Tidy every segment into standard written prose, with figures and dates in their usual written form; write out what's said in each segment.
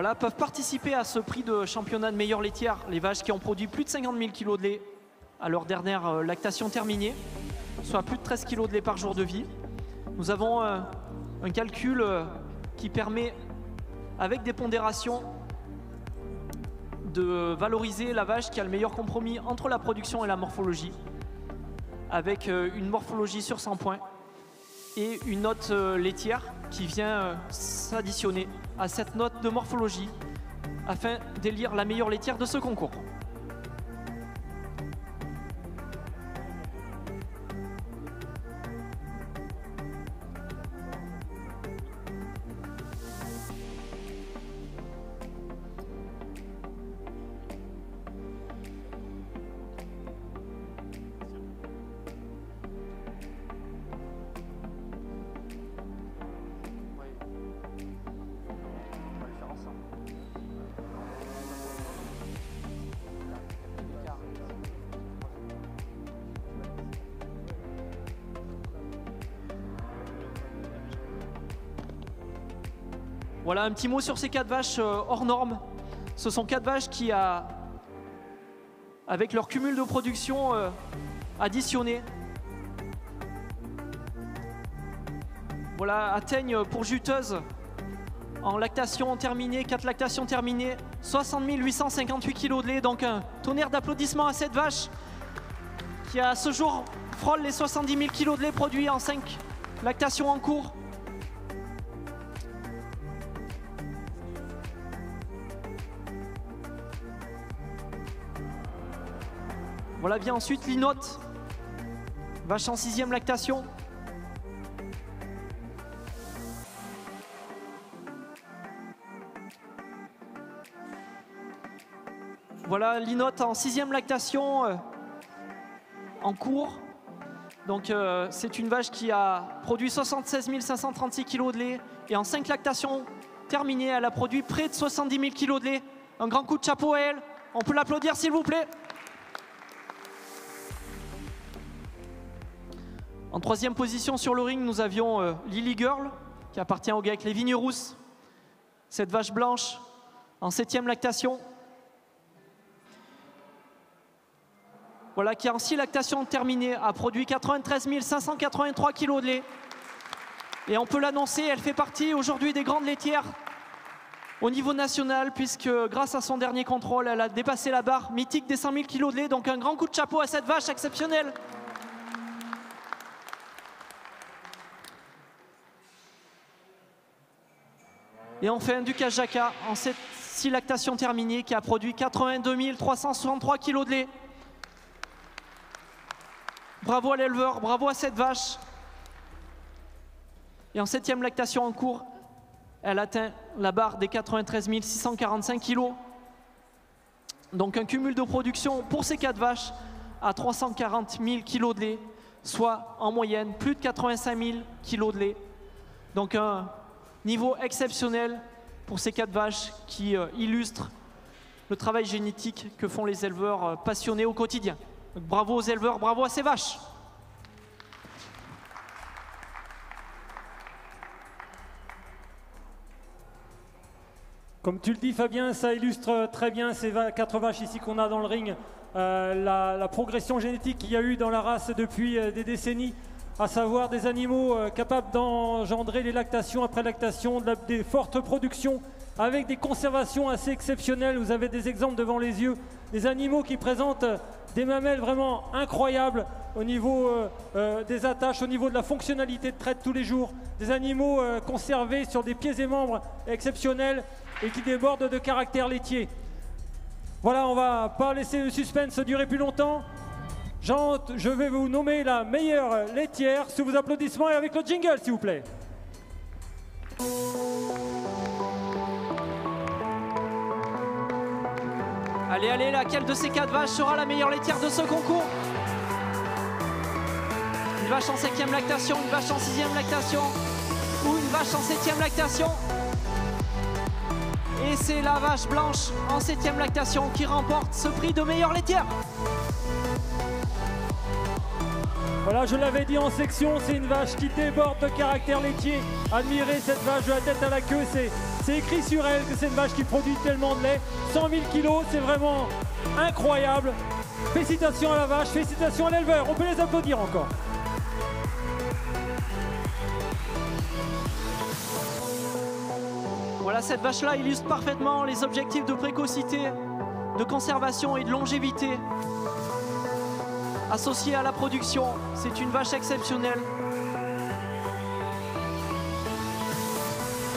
voilà, peuvent participer à ce prix de championnat de meilleure laitière les vaches qui ont produit plus de 50 000 kg de lait à leur dernière lactation terminée, soit plus de 13 kg de lait par jour de vie. Nous avons un calcul qui permet, avec des pondérations, de valoriser la vache qui a le meilleur compromis entre la production et la morphologie, avec une morphologie sur 100 points et une note laitière qui vient s'additionner à cette note de morphologie afin d'élire la meilleure laitière de ce concours. Voilà un petit mot sur ces 4 vaches hors normes. Ce sont 4 vaches qui, avec leur cumul de production additionné, voilà, atteignent pour juteuse en lactation terminée, 4 lactations terminées, 60 858 kg de lait. Donc un tonnerre d'applaudissements à cette vache qui à ce jour frôle les 70 000 kg de lait produits en 5 lactations en cours. Voilà vient ensuite l'Inote, vache en 6e lactation. Voilà l'Inote en 6e lactation en cours. Donc c'est une vache qui a produit 76 536 kg de lait et en 5 lactations terminées, elle a produit près de 70 000 kg de lait. Un grand coup de chapeau à elle. On peut l'applaudir s'il vous plaît. En 3e position sur le ring, nous avions Lily Girl, qui appartient au GAEC Les Vignes Rousses. Cette vache blanche, en 7e lactation. Voilà, qui en 6 lactations terminées a produit 93 583 kg de lait. Et on peut l'annoncer, elle fait partie aujourd'hui des grandes laitières au niveau national, puisque grâce à son dernier contrôle, elle a dépassé la barre mythique des 100 000 kg de lait. Donc un grand coup de chapeau à cette vache exceptionnelle. Et enfin, Ducasse Jacquat, en 6 lactations terminées, qui a produit 82 363 kg de lait. Bravo à l'éleveur, bravo à cette vache. Et en 7e lactation en cours, elle atteint la barre des 93 645 kg. Donc un cumul de production pour ces 4 vaches à 340 000 kg de lait, soit en moyenne plus de 85 000 kg de lait. Donc un niveau exceptionnel pour ces 4 vaches qui illustrent le travail génétique que font les éleveurs passionnés au quotidien. Donc, bravo aux éleveurs, bravo à ces vaches. Comme tu le dis Fabien, ça illustre très bien ces 4 vaches ici qu'on a dans le ring, la progression génétique qu'il y a eu dans la race depuis des décennies, à savoir des animaux capables d'engendrer les lactations après lactation, des fortes productions avec des conservations assez exceptionnelles. Vous avez des exemples devant les yeux, des animaux qui présentent des mamelles vraiment incroyables au niveau des attaches, au niveau de la fonctionnalité de traite tous les jours, des animaux conservés sur des pieds et membres exceptionnels et qui débordent de caractère laitier. Voilà, on va pas laisser le suspense durer plus longtemps. Je vais vous nommer la meilleure laitière sous vos applaudissements et avec le jingle s'il vous plaît. Allez, allez, laquelle de ces 4 vaches sera la meilleure laitière de ce concours? Une vache en 5e lactation, une vache en 6e lactation ou une vache en 7e lactation? Et c'est la vache blanche en 7e lactation qui remporte ce prix de meilleure laitière. Voilà, je l'avais dit en section, c'est une vache qui déborde de caractère laitier. Admirez cette vache de la tête à la queue, c'est écrit sur elle que c'est une vache qui produit tellement de lait. 100 000 kilos, c'est vraiment incroyable. Félicitations à la vache, félicitations à l'éleveur, on peut les applaudir encore. Voilà, cette vache-là illustre parfaitement les objectifs de précocité, de conservation et de longévité associés à la production. C'est une vache exceptionnelle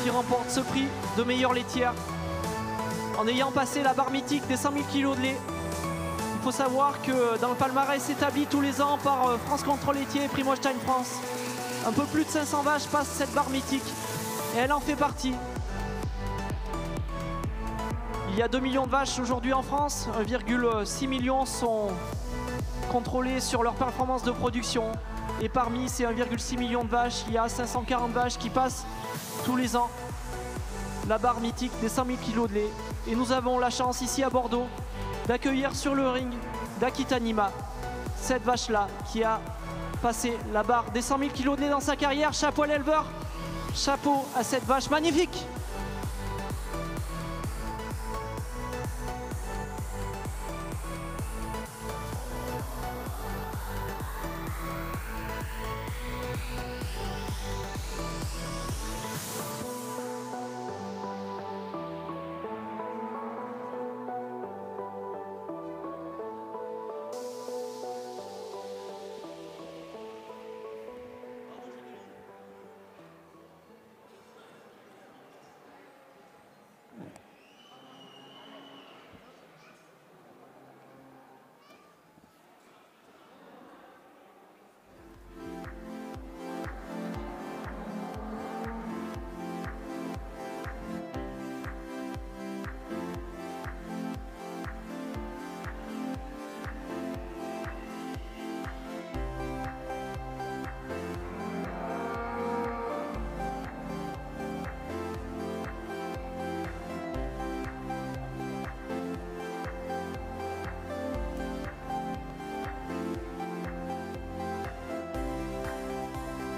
qui remporte ce prix de meilleure laitière en ayant passé la barre mythique des 100 000 kg de lait. Il faut savoir que dans le palmarès établi tous les ans par France Contrôle Laitier et Prix Holstein France, un peu plus de 500 vaches passent cette barre mythique et elle en fait partie. Il y a 2 millions de vaches aujourd'hui en France, 1,6 million sont contrôlées sur leur performance de production. Et parmi ces 1,6 million de vaches, il y a 540 vaches qui passent tous les ans la barre mythique des 100 000 kg de lait. Et nous avons la chance ici à Bordeaux d'accueillir sur le ring d'Aquitanima cette vache-là qui a passé la barre des 100 000 kg de lait dans sa carrière. Chapeau à l'éleveur, chapeau à cette vache magnifique.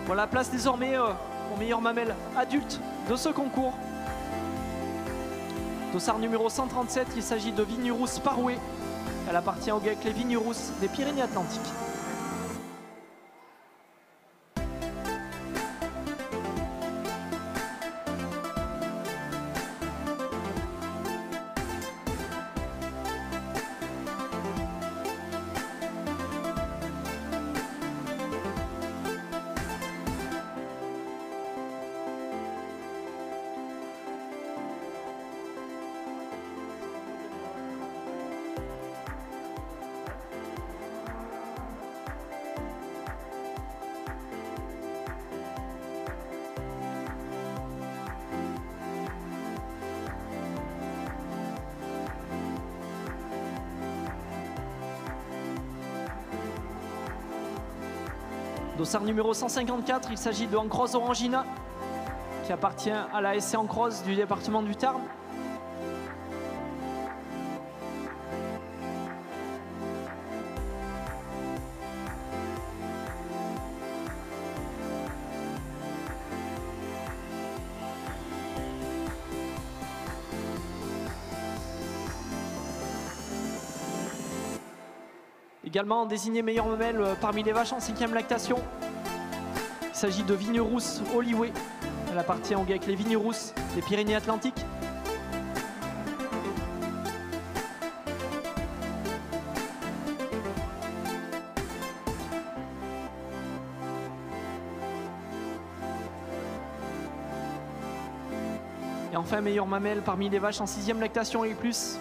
Voilà, place désormais au meilleur mamelle adulte de ce concours. Dossard numéro 137, il s'agit de Vignerousse Paroué. Elle appartient au GEC les Vignerousses des Pyrénées-Atlantiques. Dossard numéro 154, il s'agit de Ancrose Orangina, qui appartient à la SC Ancrose du département du Tarn. Également désigné meilleure mamelle parmi les vaches en 5e lactation. Il s'agit de Vignerousse Oliway. Elle appartient au GEC les Vignerousses des Pyrénées-Atlantiques. Et enfin meilleure mamelle parmi les vaches en 6e lactation et plus.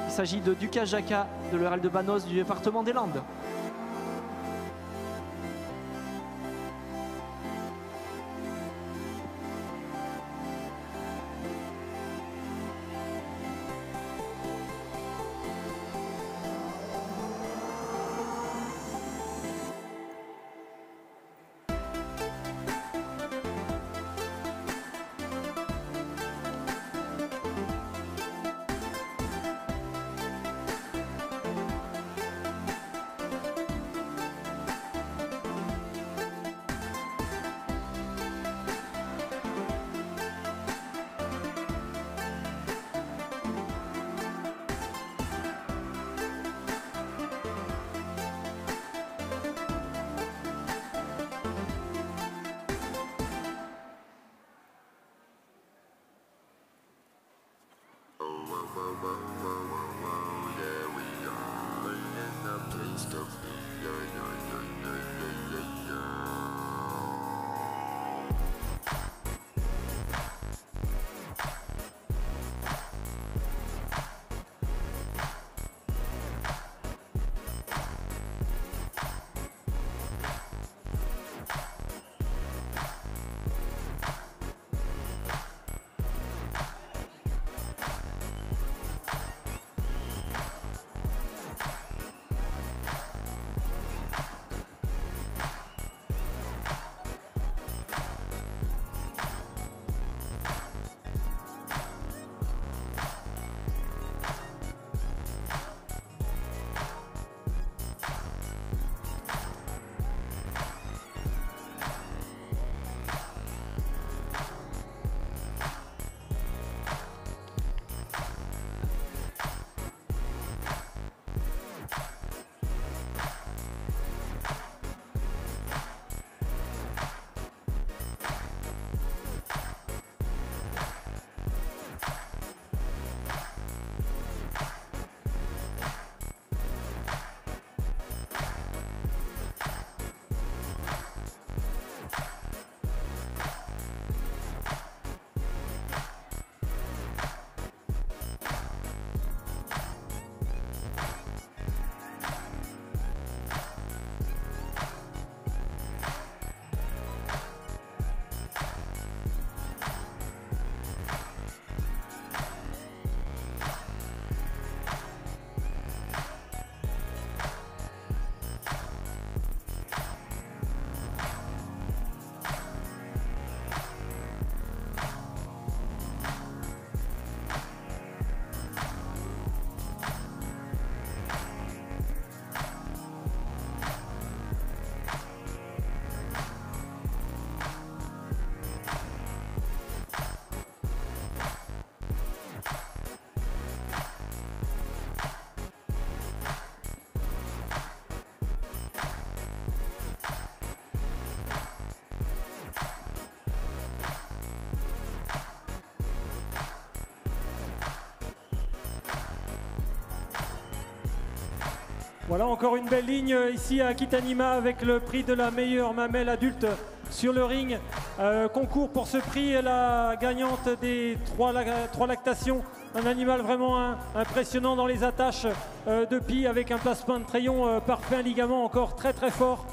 Il s'agit de Ducas Jacquat de l'Eurel de Banos du département des Landes. Voilà encore une belle ligne ici à Kitanima avec le prix de la meilleure mamelle adulte sur le ring. Concours pour ce prix, la gagnante des trois lactations. Un animal vraiment impressionnant dans les attaches de pie avec un placement de trayon parfait, un ligament encore très très fort.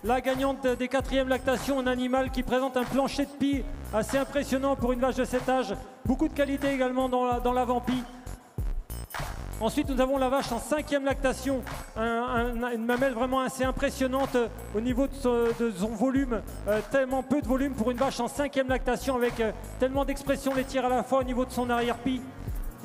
La gagnante des 4e lactations, un animal qui présente un plancher de pie assez impressionnant pour une vache de cet âge. Beaucoup de qualité également dans l'avant-pie. Ensuite, nous avons la vache en 5e lactation, une mamelle vraiment assez impressionnante au niveau de son volume, tellement peu de volume pour une vache en 5e lactation avec tellement d'expression laitière à la fois au niveau de son arrière-pie.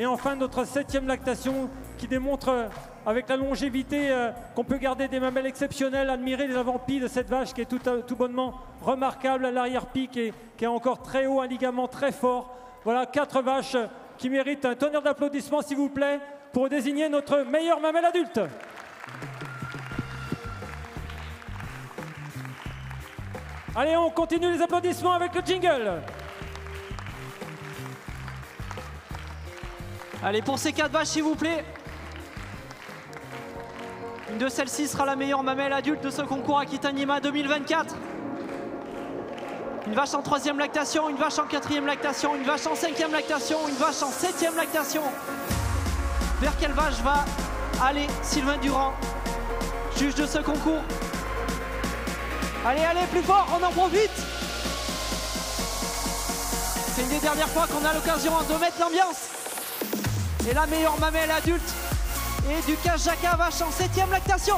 Et enfin, notre 7e lactation qui démontre avec la longévité qu'on peut garder des mamelles exceptionnelles, admirer les avant-pies de cette vache qui est tout bonnement remarquable, à l'arrière-pie qui est encore très haut, un ligament très fort. Voilà 4 vaches qui méritent un tonnerre d'applaudissements s'il vous plaît, pour désigner notre meilleure mamelle adulte. Allez, on continue les applaudissements avec le jingle. Allez, pour ces 4 vaches, s'il vous plaît. Une de celles-ci sera la meilleure mamelle adulte de ce concours à Kitanima 2024. Une vache en 3e lactation, une vache en 4e lactation, une vache en 5e lactation, une vache en 7e lactation. Vers quelle vache va aller Sylvain Durand, juge de ce concours? Allez, allez, plus fort, on en profite. C'est une des dernières fois qu'on a l'occasion de mettre l'ambiance. Et la meilleure mamelle adulte est du Kajaka, vache en 7e lactation.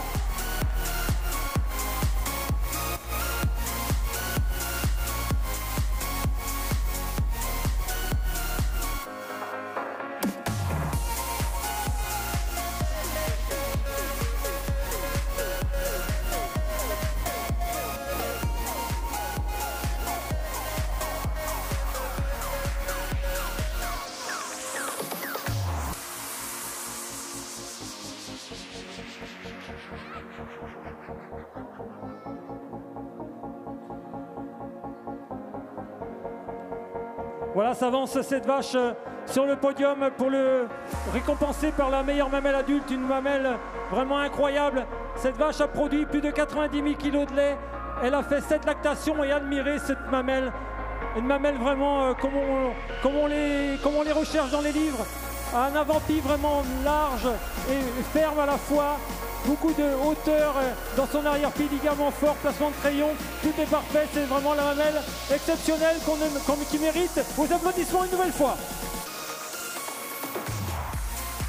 Voilà, s'avance cette vache sur le podium pour le récompenser par la meilleure mamelle adulte, une mamelle vraiment incroyable. Cette vache a produit plus de 90 000 kg de lait. Elle a fait 7 lactations et admirez cette mamelle. Une mamelle vraiment comme on les recherche dans les livres. Un avant-pied vraiment large et ferme à la fois. Beaucoup de hauteur dans son arrière-pied, ligament fort, placement de crayon. Tout est parfait, c'est vraiment la mamelle exceptionnelle qui mérite vos applaudissements une nouvelle fois.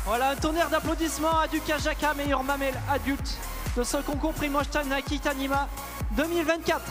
Voilà, un tonnerre d'applaudissements à Duka Jaka, meilleure mamelle adulte de ce concours Primožten Aquitanima 2024.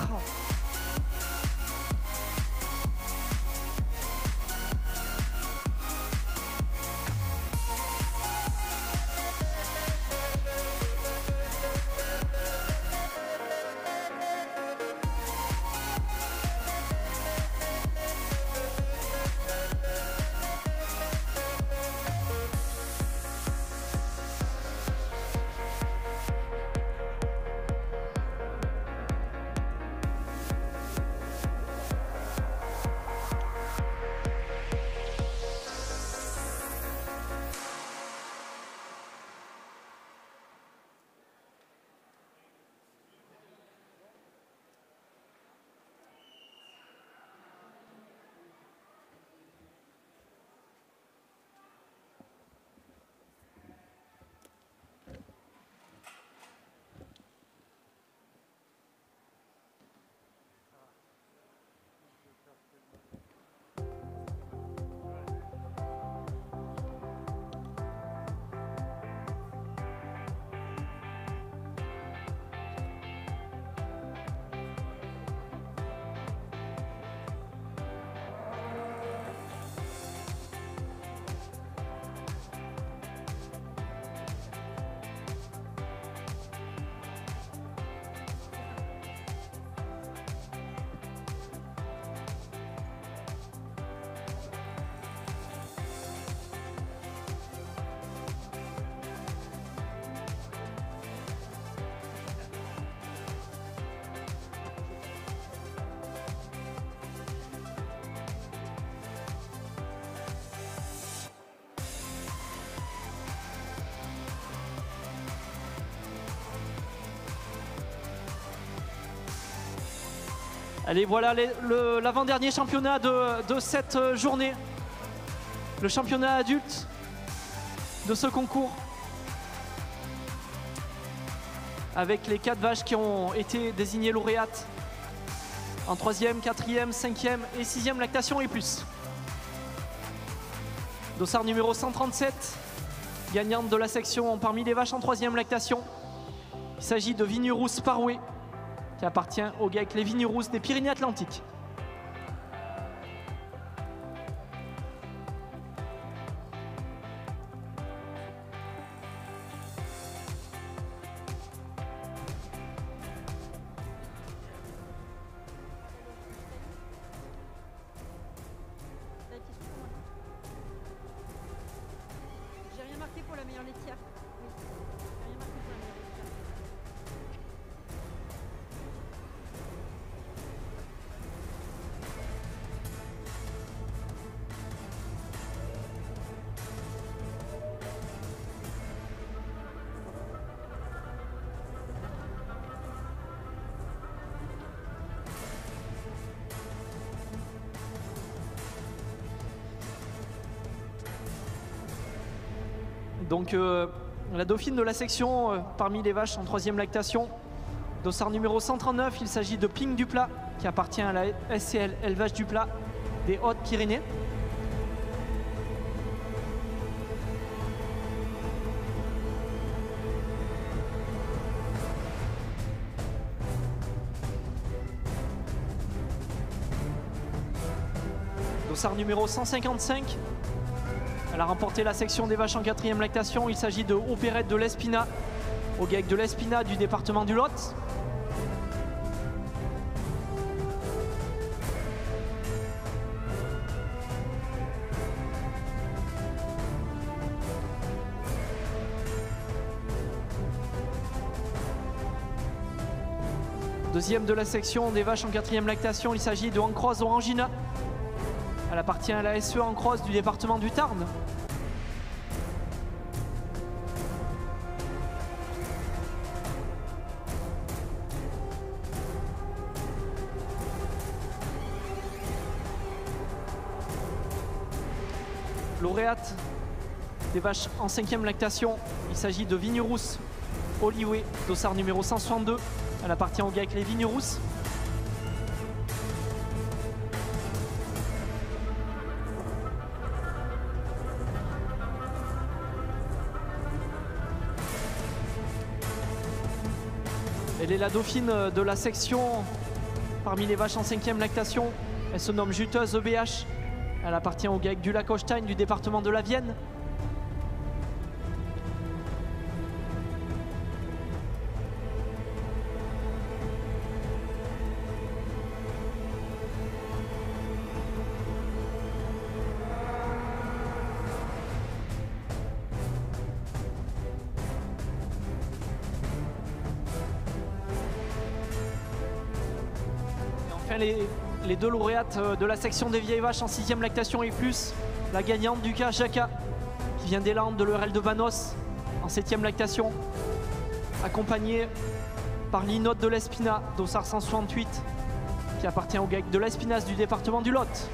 Allez, voilà l'avant-dernier championnat de cette journée. Le championnat adulte de ce concours. Avec les 4 vaches qui ont été désignées lauréates en 3e, 4e, 5e et 6e lactation et plus. Dossard numéro 137, gagnante de la section parmi les vaches en 3e lactation. Il s'agit de Vignerousse Paroué, qui appartient au GEC les Vignerousses des Pyrénées-Atlantiques. J'ai rien marqué pour la meilleure laitière. Oui. J'ai rien marqué pour la meilleure laitière. Donc la dauphine de la section parmi les vaches en 3e lactation. Dossard numéro 139, il s'agit de Ping Duplat, qui appartient à la SCL Élevage Duplat des Hautes-Pyrénées. Dossard numéro 155. Elle a remporté la section des vaches en 4e lactation. Il s'agit de Opérette de l'Espina, au GEC de l'Espina du département du Lot. Deuxième de la section des vaches en 4e lactation, il s'agit de Ancroise Orangina, Elle appartient à la SE en cross du département du Tarn. Lauréate des vaches en 5e lactation, il s'agit de Vignerousse Oliway, dossard numéro 162. Elle appartient au GAEC les Vignerousses. Elle est la dauphine de la section parmi les vaches en 5e lactation. Elle se nomme Juteuse EBH. Elle appartient au GAEC du lac Holstein du département de la Vienne. Et enfin les deux lauréates de la section des vieilles vaches en 6e lactation et plus. La gagnante du cas Jaka, qui vient des Landes de l'ERL de Banos en 7e lactation, accompagnée par l'Inote de l'Espina, dossard 168, qui appartient au GAEC de l'Espinasse du département du Lot.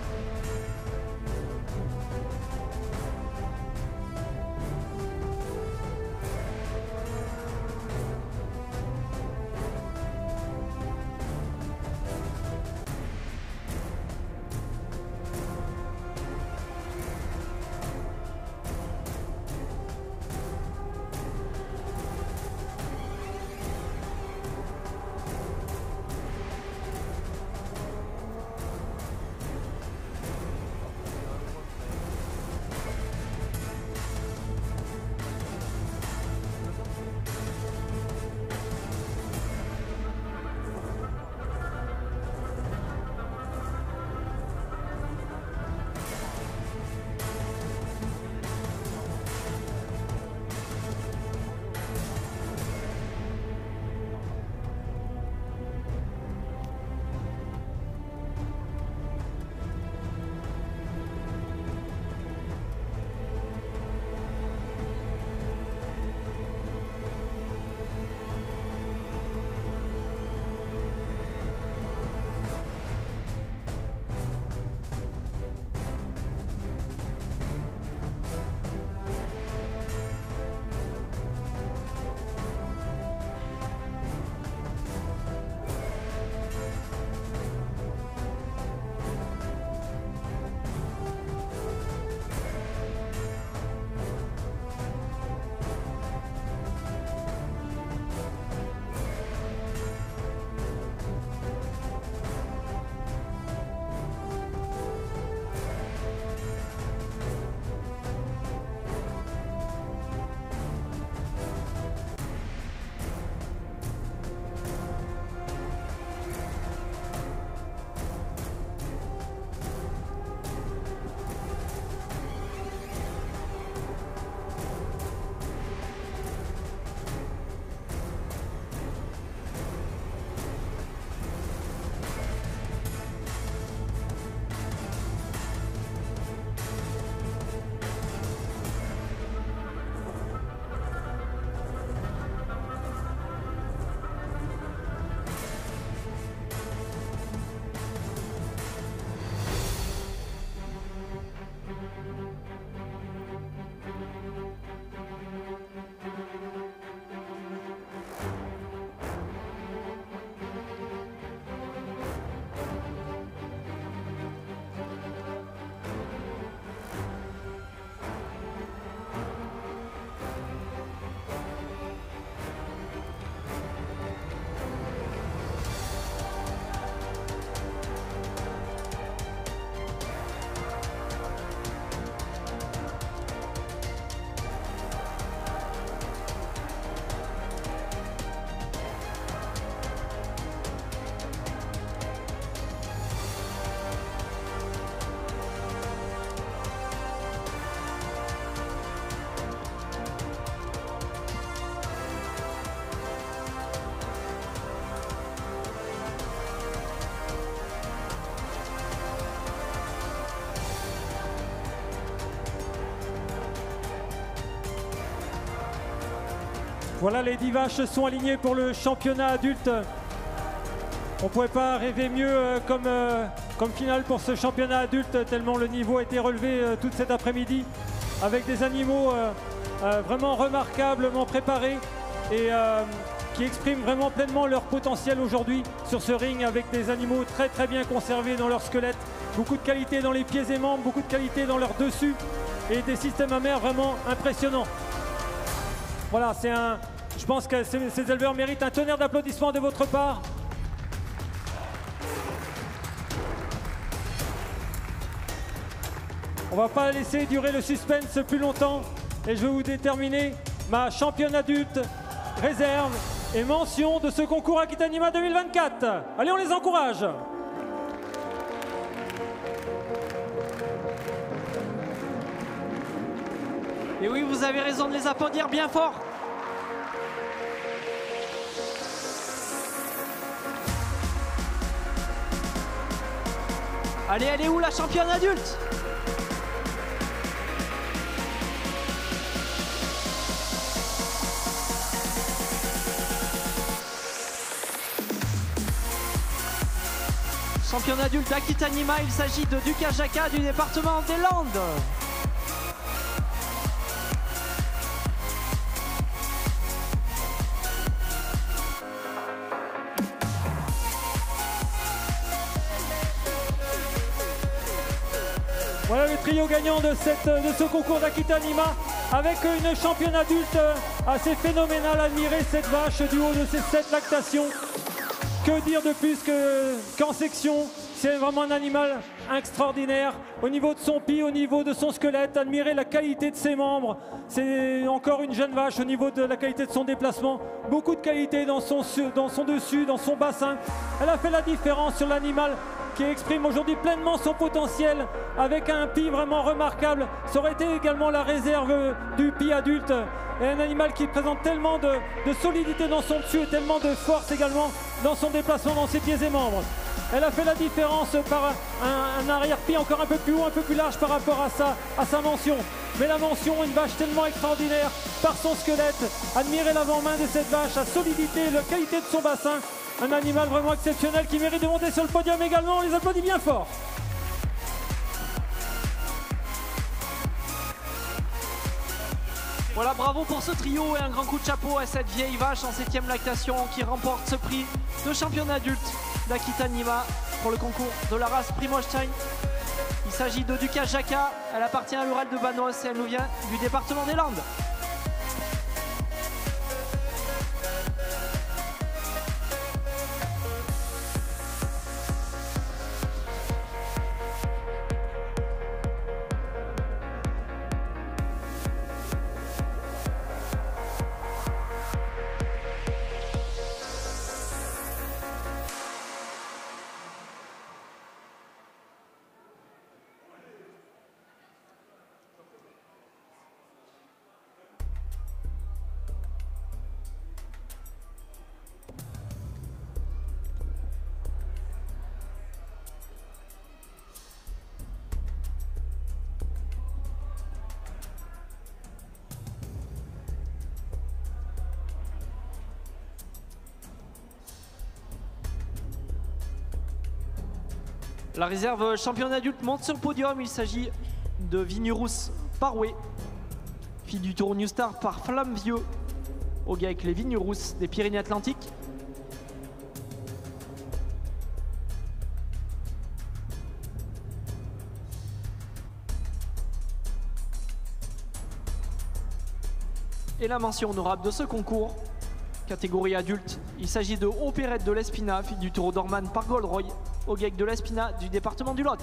Voilà, les 10 vaches sont alignées pour le championnat adulte. On ne pouvait pas rêver mieux comme finale pour ce championnat adulte, tellement le niveau a été relevé toute cet après-midi, avec des animaux vraiment remarquablement préparés et qui expriment vraiment pleinement leur potentiel aujourd'hui sur ce ring, avec des animaux très très bien conservés dans leur squelette, beaucoup de qualité dans les pieds et membres, beaucoup de qualité dans leur dessus et des systèmes amers vraiment impressionnants. Voilà, je pense que ces éleveurs méritent un tonnerre d'applaudissements de votre part. On va pas laisser durer le suspense plus longtemps et je vais vous déterminer ma championne adulte, réserve et mention de ce concours Aquitanima 2024. Allez, on les encourage. Et oui, vous avez raison de les applaudir bien fort. Allez, elle est où la championne adulte? Championne adulte d'Aquitanima, il s'agit de Duka Jaka du département des Landes. Voilà le trio gagnant de ce concours d'Aquitanima, avec une championne adulte assez phénoménale. Admirer cette vache du haut de ses 7 lactations. Que dire de plus qu'en section? C'est vraiment un animal extraordinaire au niveau de son pied, au niveau de son squelette. Admirer la qualité de ses membres. C'est encore une jeune vache au niveau de la qualité de son déplacement. Beaucoup de qualité dans son dessus, dans son bassin. Elle a fait la différence sur l'animal qui exprime aujourd'hui pleinement son potentiel avec un pied vraiment remarquable. Ça aurait été également la réserve du pied adulte. Et un animal qui présente tellement de solidité dans son dessus et tellement de force également dans son déplacement, dans ses pieds et membres. Elle a fait la différence par un arrière-pied encore un peu plus haut, un peu plus large par rapport à sa mention. Mais la mention, une vache tellement extraordinaire par son squelette. Admirez l'avant-main de cette vache, la solidité, la qualité de son bassin. Un animal vraiment exceptionnel qui mérite de monter sur le podium également. On les applaudit bien fort. Voilà, bravo pour ce trio et un grand coup de chapeau à cette vieille vache en 7e lactation qui remporte ce prix de championne adulte d'Aquitanima pour le concours de la race Primostein. Il s'agit de Duka Jaka, elle appartient à l'Oural de Banos et elle nous vient du département des Landes. La réserve championne adulte monte sur le podium. Il s'agit de Vignerous Paroué, fille du Tour New Star par Flamme Vieux, au gars avec les Vignerous des Pyrénées-Atlantiques. Et la mention honorable de ce concours, catégorie adulte, il s'agit de Opérette de l'Espina, fille du Taureau d'Orman par Goldroy, au GEC de l'Espina du département du Lot.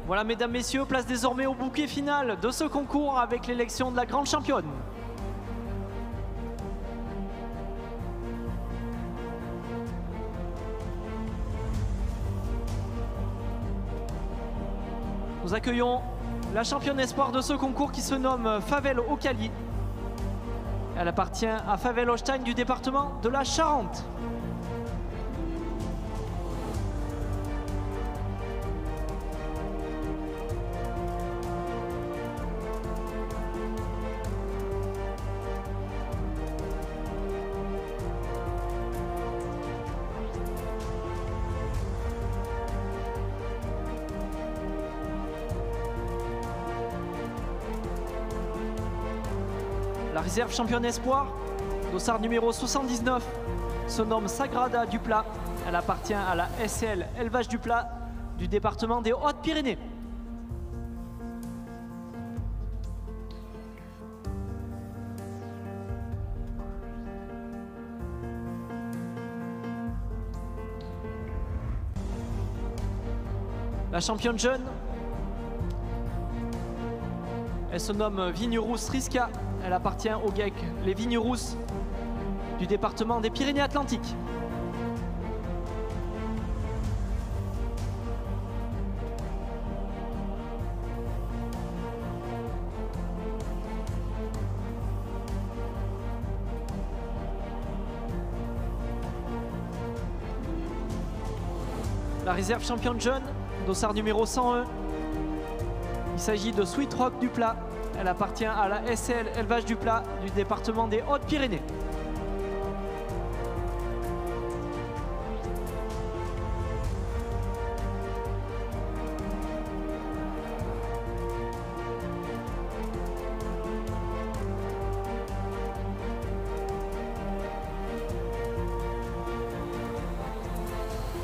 Voilà, mesdames, messieurs, place désormais au bouquet final de ce concours avec l'élection de la grande championne. Nous accueillons la championne espoir de ce concours qui se nomme Favel Okali. Elle appartient à Favel Holstein du département de la Charente. La réserve championne espoir, dossard numéro 79, se nomme Sagrada Duplat. Elle appartient à la SL Élevage Duplat du département des Hautes-Pyrénées. La championne jeune, elle se nomme Vignerousse Riska. Elle appartient au GEC Les Vignes Rousses du département des Pyrénées-Atlantiques. La réserve championne jeune, dossard numéro 101. Il s'agit de Sweet Rock Duplat. Elle appartient à la SL Élevage Duplat du département des Hautes-Pyrénées.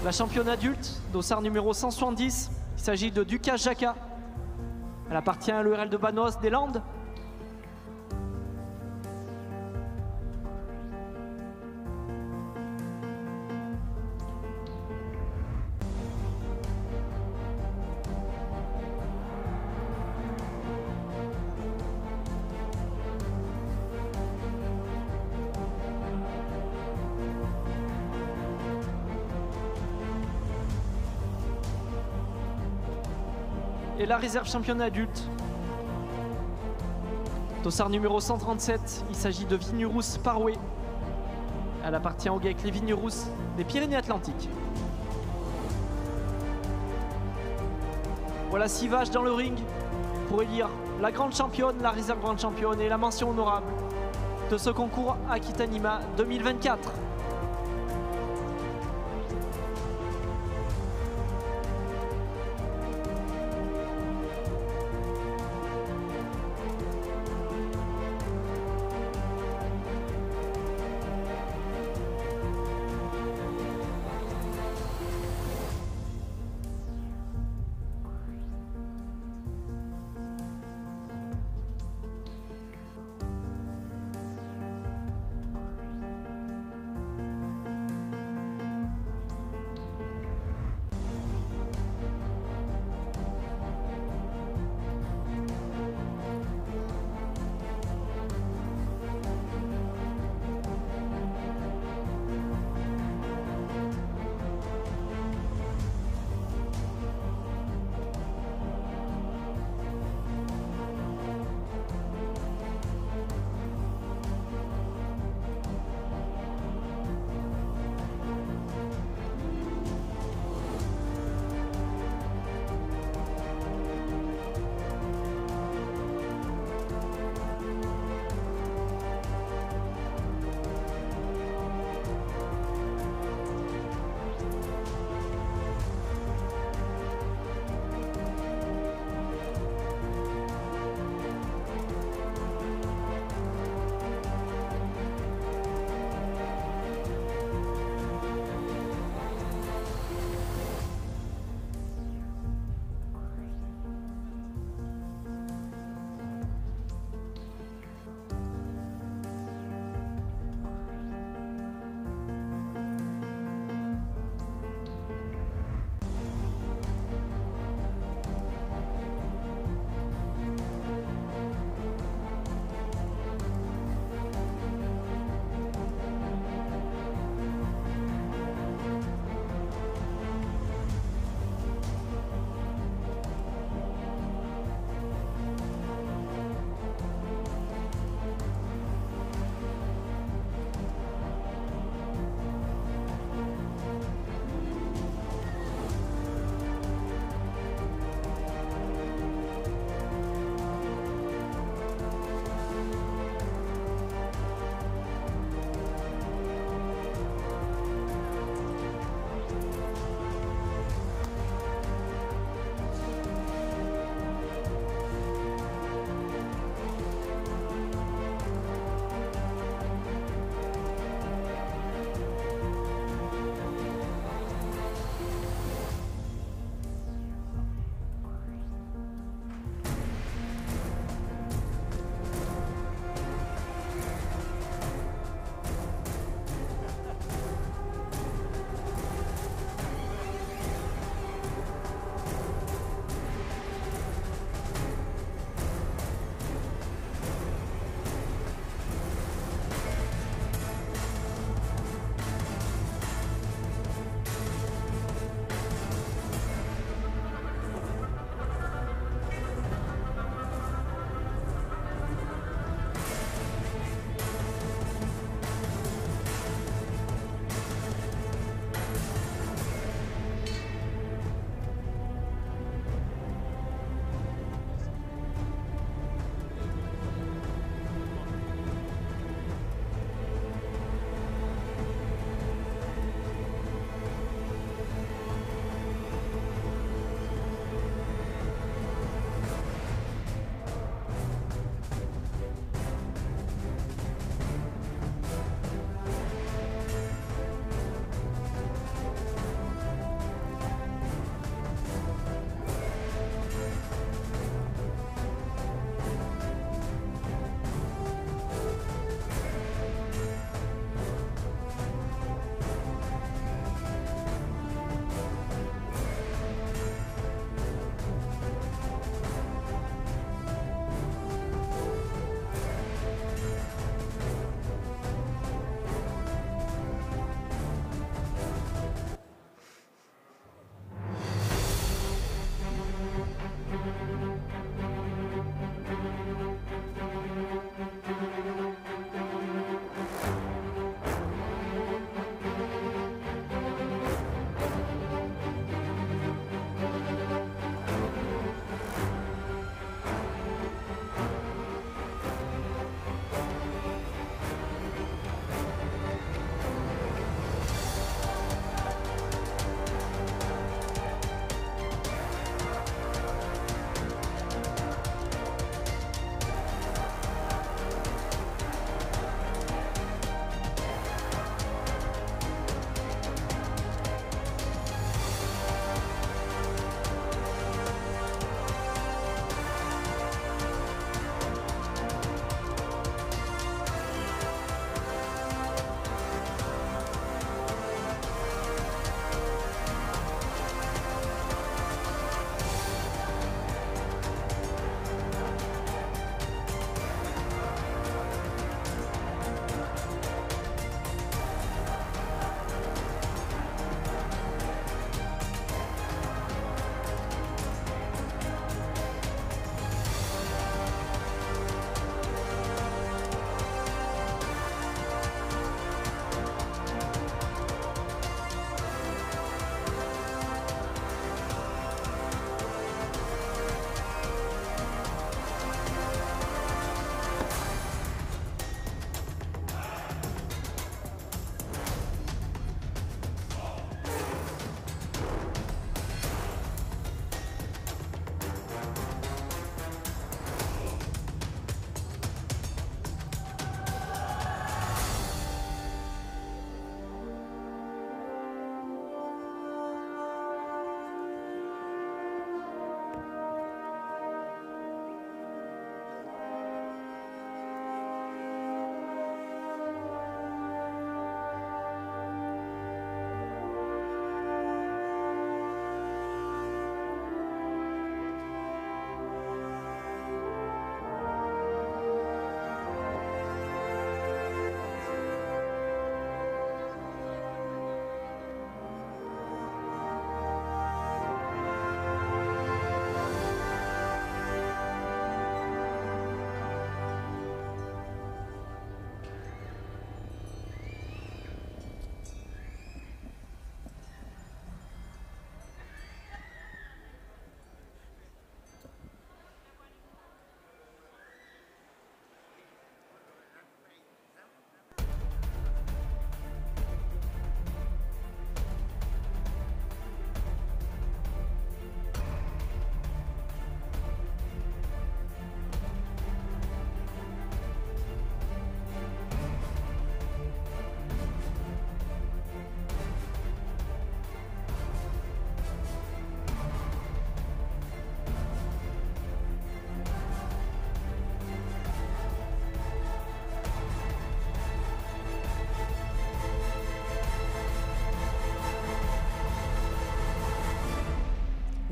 La championne adulte, dossard numéro 170, il s'agit de Ducas Jacka. Elle appartient à l'URL de Banos des Landes. Et la réserve championne adulte, dossard numéro 137, il s'agit de Vignerousse Paroué. Elle appartient au GEC Les Vignes Rousses des Pyrénées-Atlantiques. Voilà 6 vaches dans le ring pour élire la grande championne, la réserve grande championne et la mention honorable de ce concours Aquitanima 2024.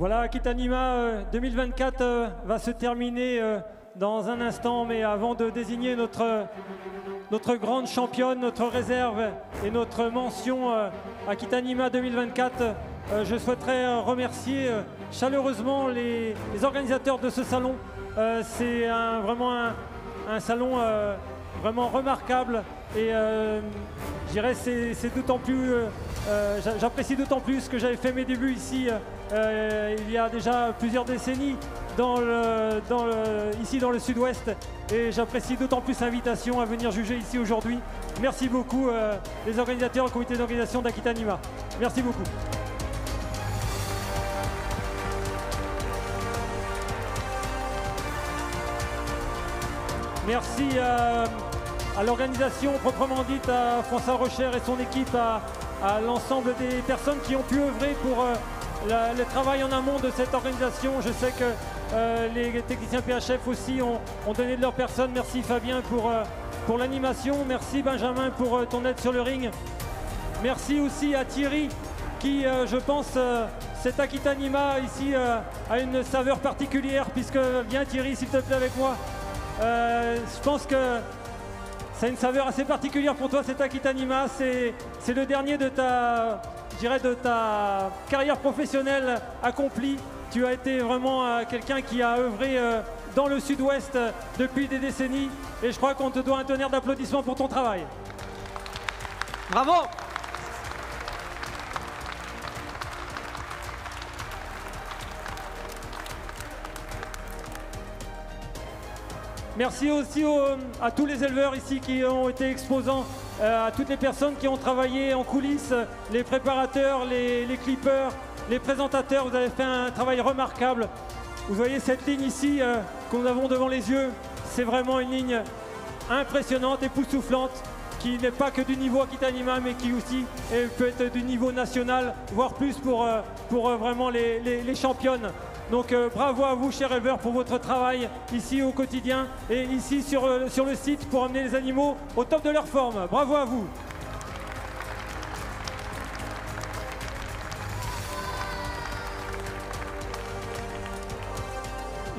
Voilà, Aquitanima 2024 va se terminer dans un instant, mais avant de désigner notre grande championne, notre réserve et notre mention Aquitanima 2024, je souhaiterais remercier chaleureusement les organisateurs de ce salon. C'est vraiment un salon vraiment remarquable et je dirais c'est d'autant plus, j'apprécie d'autant plus que j'avais fait mes débuts ici il y a déjà plusieurs décennies ici dans le sud-ouest et j'apprécie d'autant plus l'invitation à venir juger ici aujourd'hui. Merci beaucoup les organisateurs, le comité d'organisation d'Aquitanima. Merci beaucoup. Merci à l'organisation proprement dite, à François Rocher et son équipe, à l'ensemble des personnes qui ont pu œuvrer pour le travail en amont de cette organisation. Je sais que les techniciens PHF aussi ont donné de leur personne. Merci Fabien pour l'animation. Merci Benjamin pour ton aide sur le ring. Merci aussi à Thierry qui, je pense, cet Aquitanima ici a une saveur particulière puisque, viens Thierry s'il te plaît avec moi. Je pense que c'est une saveur assez particulière pour toi cet Aquitanima. C'est le dernier de ta carrière professionnelle accomplie. Tu as été vraiment quelqu'un qui a œuvré dans le sud-ouest depuis des décennies et je crois qu'on te doit un tonnerre d'applaudissements pour ton travail. Bravo! Merci aussi à tous les éleveurs ici qui ont été exposants, à toutes les personnes qui ont travaillé en coulisses, les préparateurs, les clippers, les présentateurs. Vous avez fait un travail remarquable. Vous voyez cette ligne ici que nous avons devant les yeux. C'est vraiment une ligne impressionnante, époustouflante, qui n'est pas que du niveau Aquitanima, mais qui aussi peut être du niveau national, voire plus pour vraiment les championnes. Donc bravo à vous, chers éleveurs, pour votre travail ici au quotidien et ici sur le site pour amener les animaux au top de leur forme. Bravo à vous.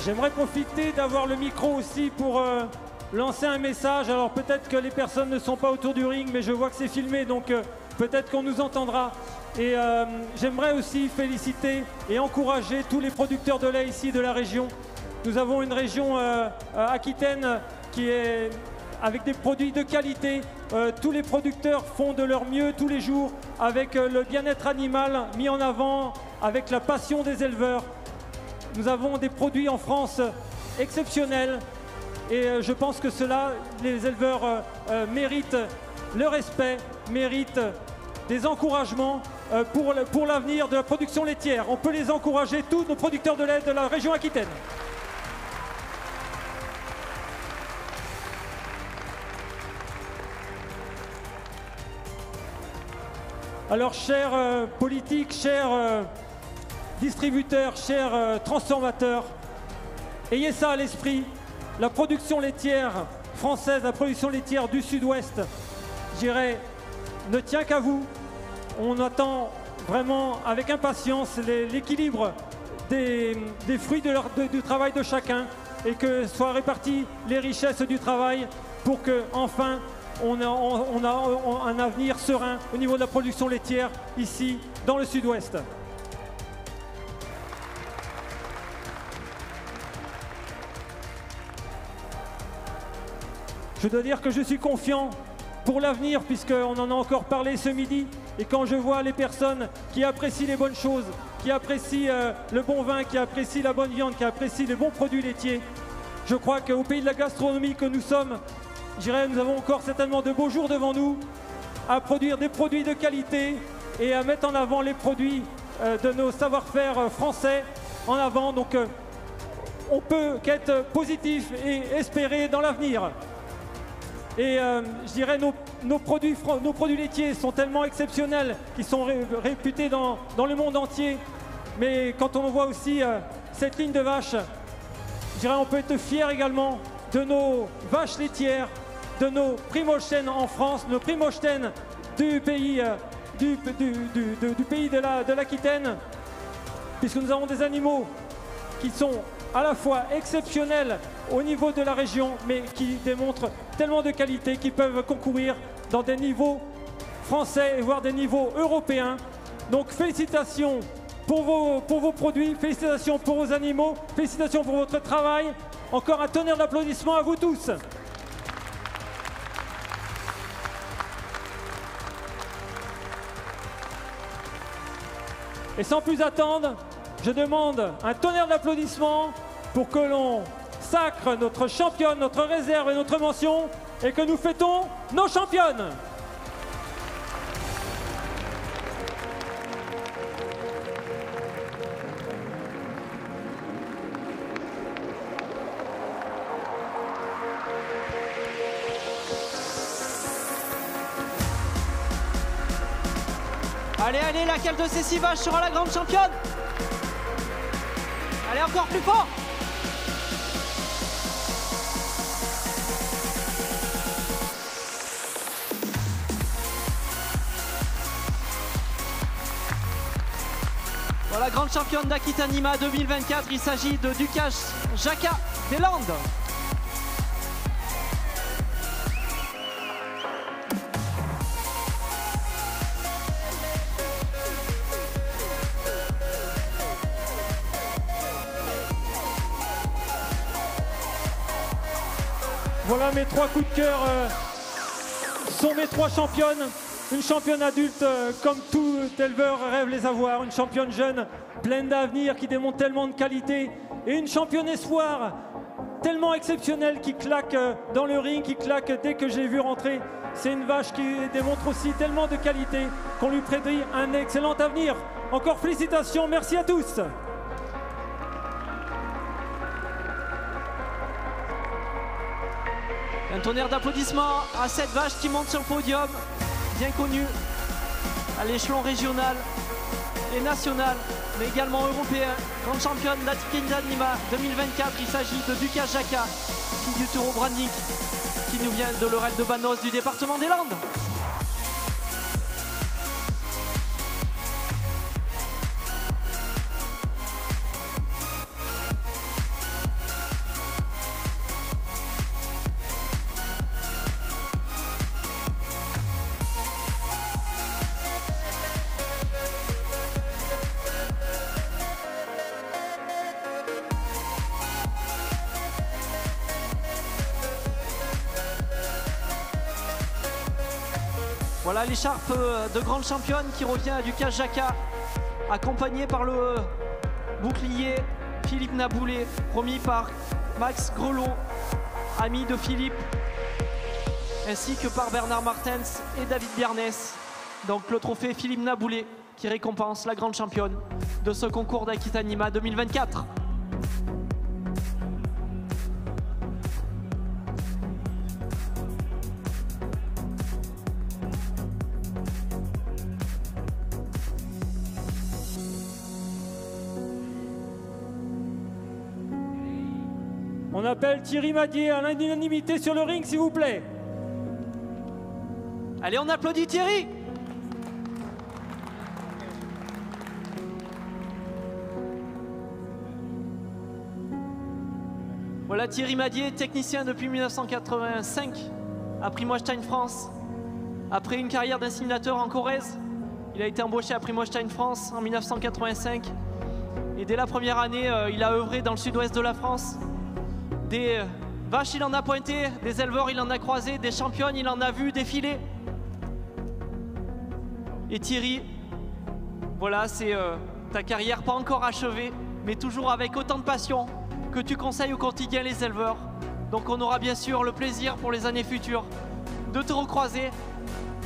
J'aimerais profiter d'avoir le micro aussi pour lancer un message. Alors peut-être que les personnes ne sont pas autour du ring, mais je vois que c'est filmé, donc peut-être qu'on nous entendra. Et j'aimerais aussi féliciter et encourager tous les producteurs de lait ici de la région. Nous avons une région aquitaine qui est avec des produits de qualité. Tous les producteurs font de leur mieux tous les jours avec le bien-être animal mis en avant, avec la passion des éleveurs. Nous avons des produits en France exceptionnels et je pense que cela, les éleveurs méritent le respect, méritent des encouragements pour l'avenir de la production laitière. On peut les encourager, tous nos producteurs de lait de la région Aquitaine. Alors, chers politiques, chers distributeurs, chers transformateurs, ayez ça à l'esprit. La production laitière française, la production laitière du sud-ouest, je dirais, ne tient qu'à vous. On attend vraiment avec impatience l'équilibre des fruits du travail de chacun et que soient réparties les richesses du travail pour que enfin on a un avenir serein au niveau de la production laitière ici dans le sud-ouest. Je dois dire que je suis confiant pour l'avenir puisqu'on en a encore parlé ce midi et quand je vois les personnes qui apprécient les bonnes choses, qui apprécient le bon vin, qui apprécient la bonne viande, qui apprécient les bons produits laitiers, je crois qu'au pays de la gastronomie que nous sommes, je dirais, nous avons encore certainement de beaux jours devant nous à produire des produits de qualité et à mettre en avant les produits de nos savoir-faire français en avant. Donc on peut qu'être positif et espérer dans l'avenir. Et je dirais nos produits laitiers sont tellement exceptionnels qu'ils sont réputés dans le monde entier. Mais quand on voit aussi cette ligne de vaches, je dirais on peut être fier également de nos vaches laitières, de nos Primochten en France, nos Primochten du pays de l'Aquitaine. puisque nous avons des animaux qui sont à la fois exceptionnels au niveau de la région, mais qui démontrent tellement de qualité qu'ils peuvent concourir dans des niveaux français et voire des niveaux européens. Donc félicitations pour vos produits, félicitations pour vos animaux, félicitations pour votre travail. Encore un tonnerre d'applaudissements à vous tous. Et sans plus attendre, je demande un tonnerre d'applaudissements pour que l'on sacre notre championne, notre réserve et notre mention et que nous fêtons nos championnes. Allez, allez, laquelle de ces 6 vaches sera la grande championne? Allez, encore plus fort! Voilà, grande championne d'Aquitanima 2024, il s'agit de Ducache Jacka des Landes. Voilà mes 3 coups de cœur, sont mes 3 championnes. Une championne adulte comme tout éleveur rêve les avoir, une championne jeune pleine d'avenir qui démontre tellement de qualité et une championne espoir tellement exceptionnelle qui claque dans le ring, qui claque dès que j'ai vu rentrer. C'est une vache qui démontre aussi tellement de qualité qu'on lui prédit un excellent avenir. Encore félicitations, merci à tous. Un tonnerre d'applaudissements à cette vache qui monte sur le podium, bien connue à l'échelon régional et national, mais également européen. Grande championne d'Aquitanima 2024, il s'agit de Ducache Jacka, fille du taureau Brandic, qui nous vient de l'Orel de Banos du département des Landes. Voilà l'écharpe de grande championne qui revient à Ducache Jacka, accompagnée par le bouclier Philippe Naboulé, promis par Max Grelot, ami de Philippe, ainsi que par Bernard Martens et David Biarnès. Donc le trophée Philippe Naboulé qui récompense la grande championne de ce concours d'Aquitanima 2024. On appelle Thierry Madier à l'unanimité sur le ring, s'il vous plaît. Allez, on applaudit Thierry. Voilà Thierry Madier, technicien depuis 1985 à Primostein France. Après une carrière d'inséminateur en Corrèze, il a été embauché à Primostein France en 1985. Et dès la première année, il a œuvré dans le sud-ouest de la France. Des vaches, il en a pointé, des éleveurs, il en a croisé, des championnes, il en a vu défiler. Et Thierry, voilà, c'est ta carrière pas encore achevée, mais toujours avec autant de passion que tu conseilles au quotidien les éleveurs. Donc on aura bien sûr le plaisir pour les années futures de te recroiser,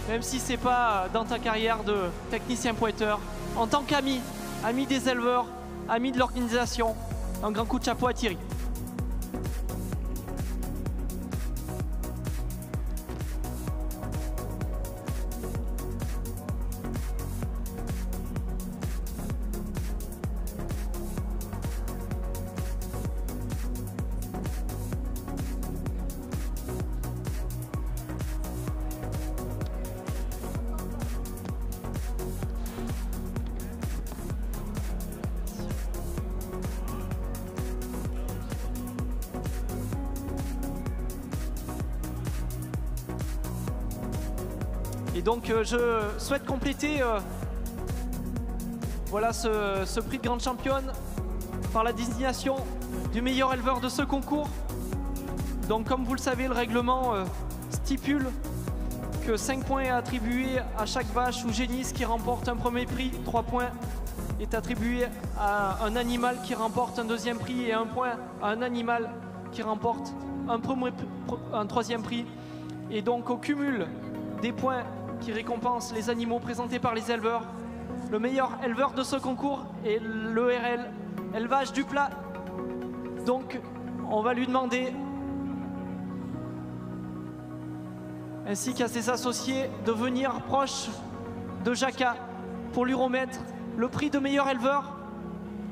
même si c'est pas dans ta carrière de technicien pointeur, en tant qu'ami, ami des éleveurs, ami de l'organisation. Un grand coup de chapeau à Thierry. Et donc je souhaite compléter voilà, ce prix de grande championne par la désignation du meilleur éleveur de ce concours. Donc comme vous le savez, le règlement stipule que 5 points est attribué à chaque vache ou génisse qui remporte un premier prix, 3 points est attribué à un animal qui remporte un deuxième prix et 1 point à un animal qui remporte un troisième prix. Et donc au cumul des points qui récompensent les animaux présentés par les éleveurs, le meilleur éleveur de ce concours est l'ERL Élevage du Plat. Donc on va lui demander, ainsi qu'à ses associés, de venir proche de Jacka pour lui remettre le prix de meilleur éleveur,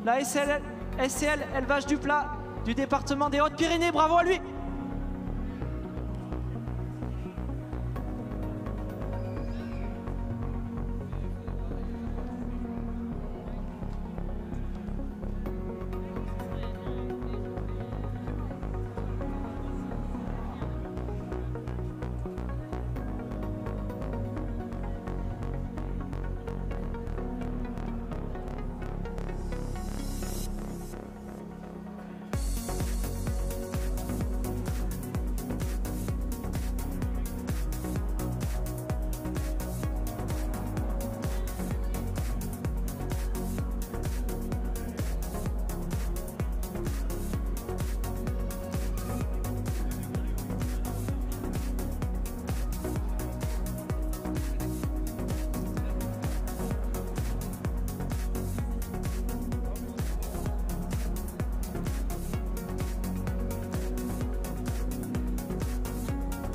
la SCL Élevage du Plat du département des Hautes-Pyrénées. Bravo à lui!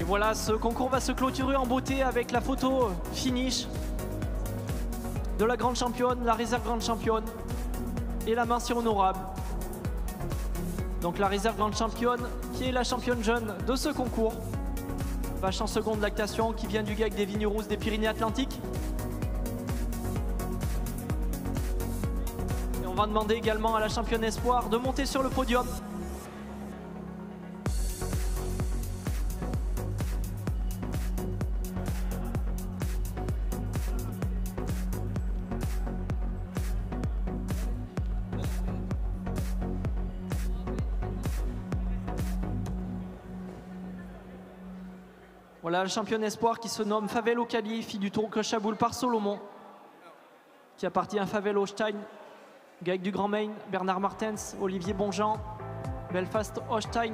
Voilà, ce concours va se clôturer en beauté avec la photo finish de la grande championne, la réserve grande championne et la mention honorable. Donc la réserve grande championne qui est la championne jeune de ce concours, vache en seconde lactation qui vient du GAC des Vignes Rousses des Pyrénées-Atlantiques. Et on va demander également à la championne espoir de monter sur le podium. Voilà la championne espoir qui se nomme Favel Ocali, fille du taureau Clochaboul par Solomon, qui appartient à Favel Holstein, Gaëc du Grand Maine, Bernard Martens, Olivier Bonjean, Belfast Holstein,